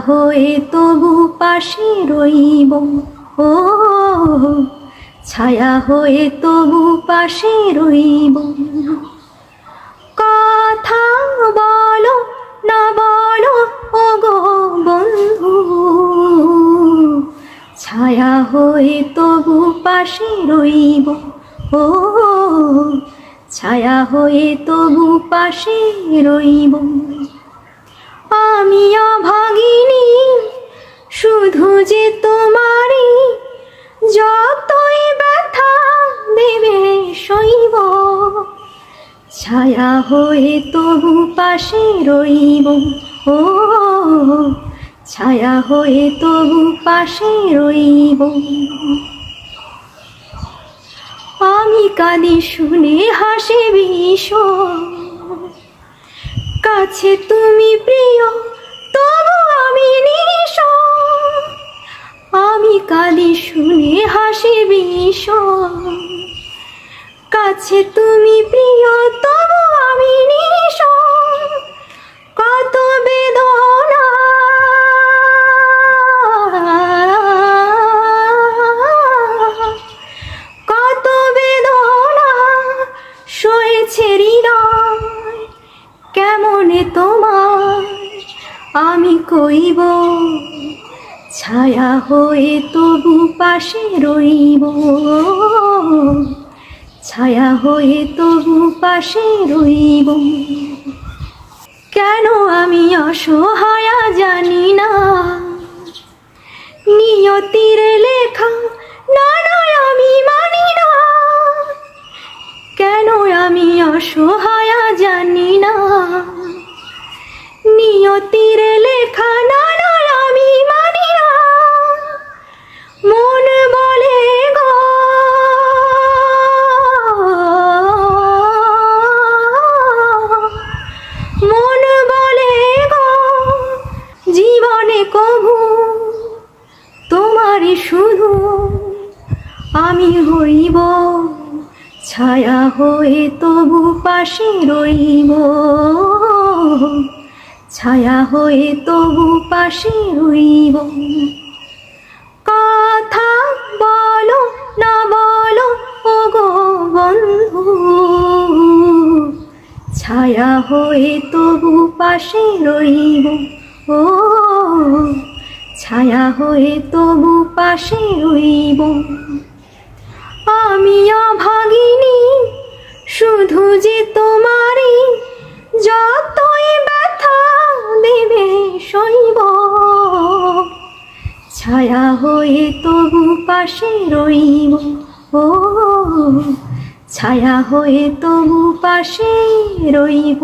হয়ে তবু পাশে রইব, ও ছায়া হয়ে তবু পাশে রইব। কথা বলো না বলো ওগো বন্ধু, ছায়া হয়ে তবু পাশে রইব, ও ছায়া হয়ে তবু পাশে রইব। আমি অভাগিনী শুধু যে তোমারই, যতই ব্যথা দেবে সইব, ছায়া হয়ে তবু পাশে রইব, ও ছায়া হয়ে তবু পাশে রইব। আমি কাঁদি শুনে হাসে ভীষণ, কাছে তুমি প্রিয় তবু আমি নিঃস্ব। আমি কাঁদি শুনে হাসি ভীষণ, কাছে তুমি প্রিয় তবু আমি নিঃস্ব। কত বেদনা কত বেদনা সয়েছে হৃদয়, কেমনে তোমার আমি কইব, ছায়া হয়ে তবু পাশে রইব, ছায়া হয়ে তবু পাশে রইব। কেন আমি অসহায়া জানি না, নিয়তির লেখা না নয় আমি মানি না। কেন আমি অসহায়া জানি না, নিয়তির লেখা না নয় আমি মানি না। মন বলে গো মন বলে গো, জীবনে কভু তোমারই শুধু আমি হইব, ছায়া হয়ে তবু পাশে রইব, ছায়া হয়ে তবু পাশে রইব। কথা বলো না বলো ওগো বন্ধু, ছায়া হয়ে তবু পাশে রইব, ও ছায়া হয়ে তবু পাশে রইব। আমি অভাগিনী শুধু যে তোমারই, যতই ব্যথা দেবে সইব, ছায়া হয়ে তবু পাশে রইব, ও ছায়া হয়ে তবু পাশে রইব।